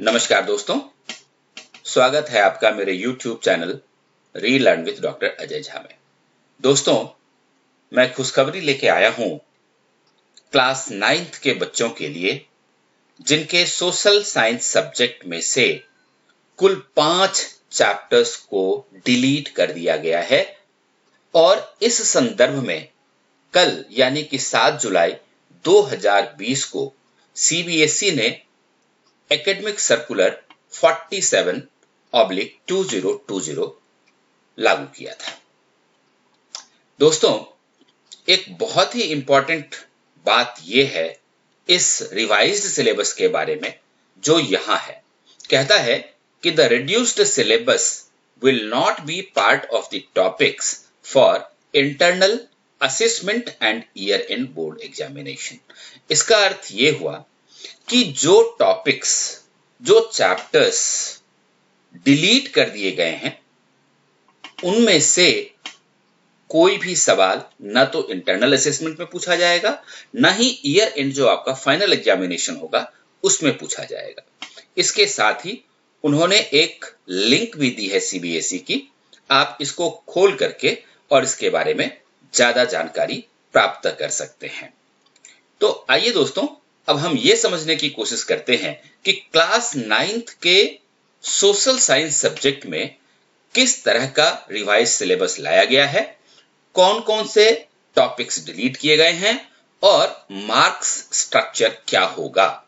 नमस्कार दोस्तों, स्वागत है आपका मेरे YouTube channel relearn with doctor Ajay Jha में। दोस्तों, मैं खुशखबरी लेके आया हूं क्लास 9th के बच्चों के लिए, जिनके सोशल साइंस सब्जेक्ट में से कुल 5 चैप्टर्स को डिलीट कर दिया गया है। और इस संदर्भ में कल यानी कि 7 जुलाई 2020 को CBSE ने एकेडमिक सर्कुलर 47/2020 लागू किया था। दोस्तों, एक बहुत ही इंपॉर्टेंट बात यह है इस रिवाइज्ड सिलेबस के बारे में, जो यहां है। कहता है कि the reduced syllabus will not be part of the topics for internal assessment and year and board examination. इसका अर्थ यह हुआ कि जो टॉपिक्स, जो चैप्टर्स डिलीट कर दिए गए हैं, उनमें से कोई भी सवाल न तो इंटरनल असेसमेंट में पूछा जाएगा, न ही ईयर एंड जो आपका फाइनल एग्जामिनेशन होगा उसमें पूछा जाएगा। इसके साथ ही उन्होंने एक लिंक भी दी है CBSE की, आप इसको खोल करके और इसके बारे में ज्यादा जानकारी प्राप्त कर सकते हैं। तो आइए दोस्तों, अब हम ये समझने की कोशिश करते हैं कि क्लास 9th के सोशल साइंस सब्जेक्ट में किस तरह का रिवाइज सिलेबस लाया गया है, कौन कौन से टॉपिक्स डिलीट किए गए हैं और मार्क्स स्ट्रक्चर क्या होगा।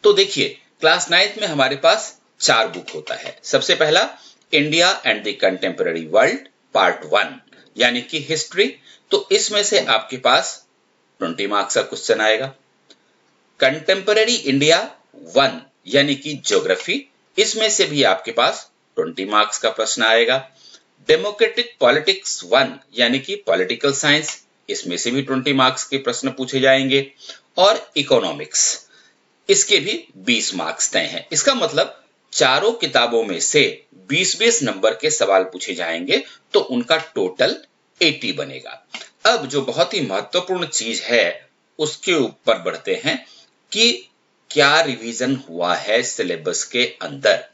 तो देखिए, क्लास 9th में हमारे पास 4 बुक होता है। सबसे पहला India and the contemporary world part 1 यानी कि हिस्ट्री। तो इसमें से आपके पास 20 मार्क्स का क्वेश्चन आएगा। कंटेम्पररी इंडिया 1 यानी कि ज्योग्राफी, इसमें से भी आपके पास 20 मार्क्स का प्रश्न आएगा। डेमोक्रेटिक पॉलिटिक्स 1 यानी कि पॉलिटिकल साइंस, इसमें से भी 20 मार्क्स के प्रश्न पूछे जाएंगे। और इकोनॉमिक्स, इसके भी 20 मार्क्स तय हैं। इसका मतलब चारों किताबों में से 20-20 नंबर के सवाल पूछे जाएंगे, तो उनका टोटल 80 बनेगा। अब जो बहुत ही महत्वपूर्ण चीज है उसके ऊपर बढ़ते हैं कि क्या रिवीजन हुआ है सिलेबस के अंदर।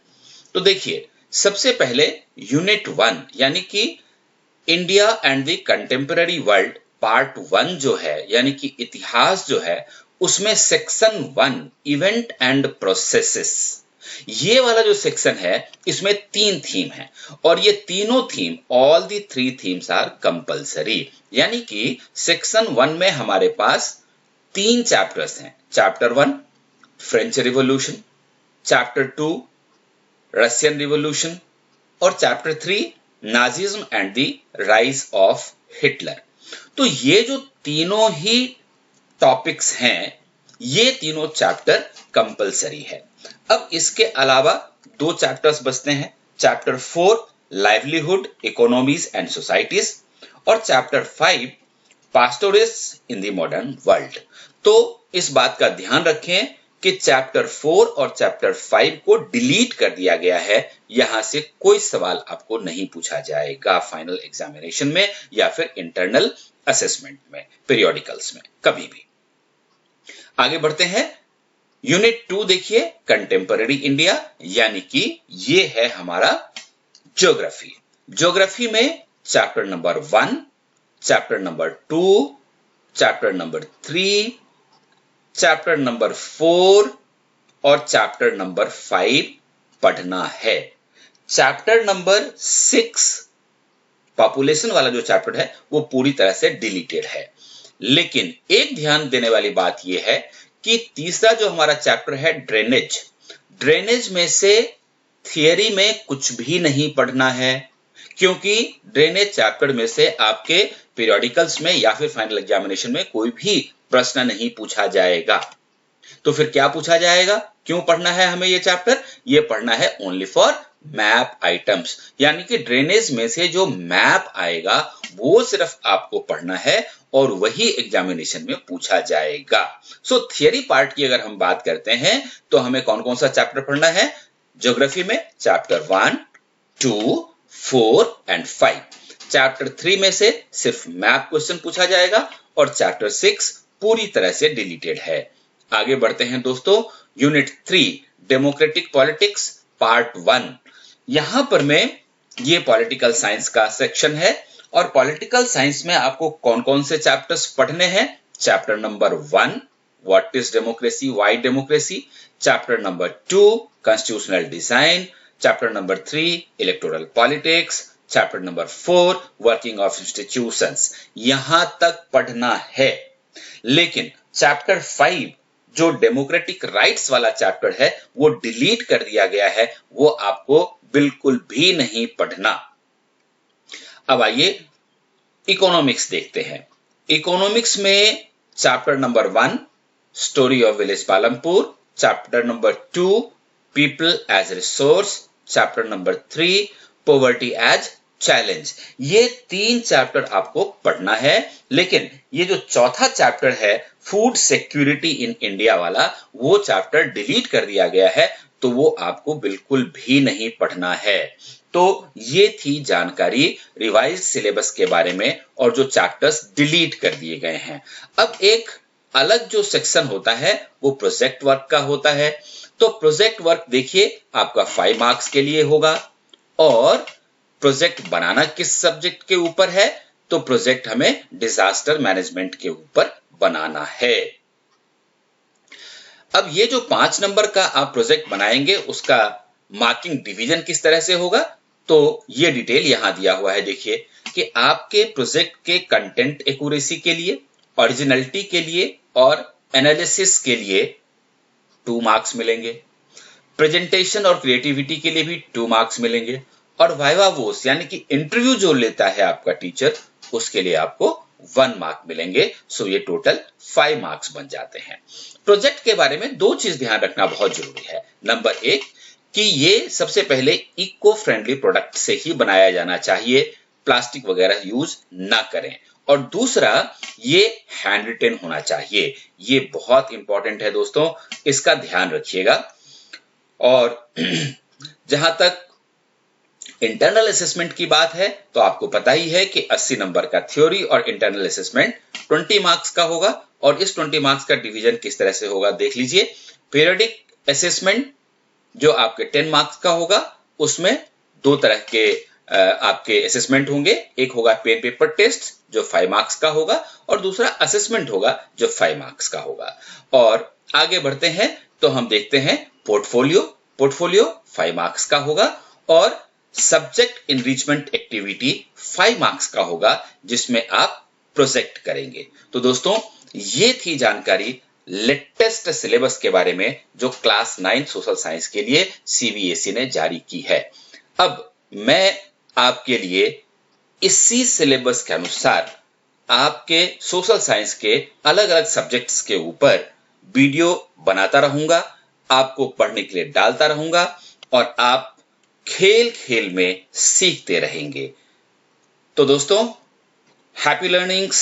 तो देखिए, सबसे पहले यूनिट 1 यानी कि India and the contemporary world part 1 जो है, यानी कि इतिहास जो है, उसमें सेक्शन 1 इवेंट एंड प्रोसेसेस, ये वाला जो सेक्शन है, इसमें 3 थीम है और ये तीनों theme, all the 3 themes are compulsory. यानी कि सेक्शन 1 में हमारे पास 3 चैप्टर्स हैं। Chapter 1 French revolution, chapter 2 Russian revolution और chapter 3 Nazism and the rise of Hitler. तो ये जो तीनों ही टॉपिक्स हैं, ये तीनों चैप्टर कंपल्सरी है। अब इसके अलावा 2 चैप्टर्स बचते हैं। Chapter 4 livelihood, economies and societies और chapter 5 pastoralists in the modern world. तो इस बात का ध्यान रखें कि चैप्टर 4 और चैप्टर 5 को डिलीट कर दिया गया है। यहां से कोई सवाल आपको नहीं पूछा जाएगा फाइनल एग्जामिनेशन में या फिर इंटरनल असेसमेंट में, पीरियोडिकल्स में, कभी भी। आगे बढ़ते हैं। यूनिट 2 देखिए, कंटेम्पररी इंडिया, यानी कि ये है हमारा ज्योग्राफी। ज्योग्राफी में chapter number 1, chapter number 2, chapter number 3, chapter number 4 और चैप्टर नंबर 5 पढ़ना है। चैप्टर नंबर 6 पॉपुलेशन वाला जो चैप्टर है वो पूरी तरह से डिलीटेड है। लेकिन एक ध्यान देने वाली बात यह है कि तीसरा जो हमारा चैप्टर है ड्रेनेज, ड्रेनेज में से थियरी में कुछ भी नहीं पढ़ना है, क्योंकि ड्रेनेज चैप्टर में से आपके पीरियोडिकल्स में या फिर फाइनल एग्जामिनेशन में कोई भी प्रश्न नहीं पूछा जाएगा। तो फिर क्या पूछा जाएगा? क्यों पढ़ना है हमें ये चैप्टर? ये पढ़ना है ओनली फॉर मैप आइटम्स, यानी कि ड्रेनेज में से जो मैप आएगा वो सिर्फ आपको पढ़ना है और वही एग्जामिनेशन में पूछा जाएगा। सो थियरी पार्ट की अगर हम बात करते हैं तो हमें कौन कौन सा चैप्टर पढ़ना है? ज्योग्राफी में चैप्टर 1, 2, 4 एंड 5। चैप्टर 3 में से सिर्फ मैप क्वेश्चन पूछा जाएगा और चैप्टर 6 पूरी तरह से डिलीटेड है। आगे बढ़ते हैं दोस्तों, यूनिट 3 डेमोक्रेटिक पॉलिटिक्स पार्ट 1। यहां पर मैं ये पॉलिटिकल साइंस का सेक्शन है और पॉलिटिकल साइंस में आपको कौन कौन से चैप्टर्स पढ़ने हैं। Chapter number 1 what is democracy, why democracy, chapter number 2 constitutional design, chapter number 3 electoral politics, chapter number 4 working of institutions. यहां तक पढ़ना है। लेकिन चैप्टर 5 जो डेमोक्रेटिक राइट्स वाला चैप्टर है वो डिलीट कर दिया गया है, वो आपको बिल्कुल भी नहीं पढ़ना। अब आइए इकोनॉमिक्स देखते हैं। इकोनॉमिक्स में chapter number 1 story of village Palampur, chapter number 2 people as resource, chapter number 3 poverty as challenge. ये 3 चैप्टर आपको पढ़ना है। लेकिन ये जो चौथा चैप्टर है फूड सिक्योरिटी इन इंडिया वाला, वो चैप्टर डिलीट कर दिया गया है, तो वो आपको बिल्कुल भी नहीं पढ़ना है। तो ये थी जानकारी रिवाइज्ड सिलेबस के बारे में और जो चैप्टर्स डिलीट कर दिए गए हैं। अब एक अलग जो सेक्शन होता है वो प्रोजेक्ट वर्क का होता है। तो प्रोजेक्ट वर्क देखिए आपका 5 मार्क्स के लिए होगा। और प्रोजेक्ट बनाना किस सब्जेक्ट के ऊपर है, तो प्रोजेक्ट हमें डिजास्टर मैनेजमेंट के ऊपर बनाना है। अब ये जो 5 नंबर का आप प्रोजेक्ट बनाएंगे उसका मार्किंग डिवीजन किस तरह से होगा, तो ये डिटेल यहां दिया हुआ है। देखिए कि आपके प्रोजेक्ट के कंटेंट एक्यूरेसी के लिए, ओरिजिनलिटी के लिए और एनालिसिस के लिए 2 मार्क्स मिलेंगे। प्रेजेंटेशन और क्रिएटिविटी के लिए भी 2 मार्क्स मिलेंगे और वाइवा वोस यानी कि इंटरव्यू जो लेता है आपका टीचर, उसके लिए आपको 1 मार्क मिलेंगे। सो ये टोटल 5 मार्क्स बन जाते हैं। प्रोजेक्ट के बारे में 2 चीज ध्यान रखना बहुत जरूरी है। नंबर 1 कि ये सबसे पहले इको फ्रेंडली प्रोडक्ट से ही बनाया जाना चाहिए, प्लास्टिक वगैरह यूज ना करें। और दूसरा ये हैंड रिटन होना चाहिए। ये बहुत इंपॉर्टेंट है दोस्तों, इसका ध्यान रखिएगा। और जहां तक इंटरनल असेसमेंट की बात है तो आपको पता ही है कि 80 नंबर का थ्योरी और इंटरनल असेसमेंट 20 मार्क्स का होगा। और इस 20 मार्क्स का डिवीजन किस तरह से होगा देख लीजिए। पीरियडिक असेसमेंट जो आपके 10 मार्क्स का होगा, उसमें 2 तरह के आपके असेसमेंट होंगे। एक होगा पेन पेपर टेस्ट जो 5 मार्क्स का होगा और दूसरा असेसमेंट होगा जो 5 मार्क्स का होगा। और आगे बढ़ते हैं तो हम देखते हैं पोर्टफोलियो 5 मार्क्स का होगा और सब्जेक्ट इनरिचमेंट एक्टिविटी 5 मार्क्स का होगा जिसमें आप प्रोजेक्ट करेंगे। तो दोस्तों ये थी जानकारी लेटेस्ट सिलेबस के बारे में जो क्लास 9 सोशल साइंस के लिए सीबीएसई ने जारी की है। अब मैं आपके लिए इसी सिलेबस के अनुसार आपके सोशल साइंस के अलग अलग सब्जेक्ट्स के ऊपर वीडियो बनाता रहूंगा, आपको पढ़ने के लिए डालता रहूंगा और आप खेल खेल में सीखते रहेंगे। तो दोस्तों हैप्पी लर्निंग्स,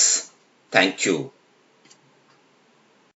थैंक यू।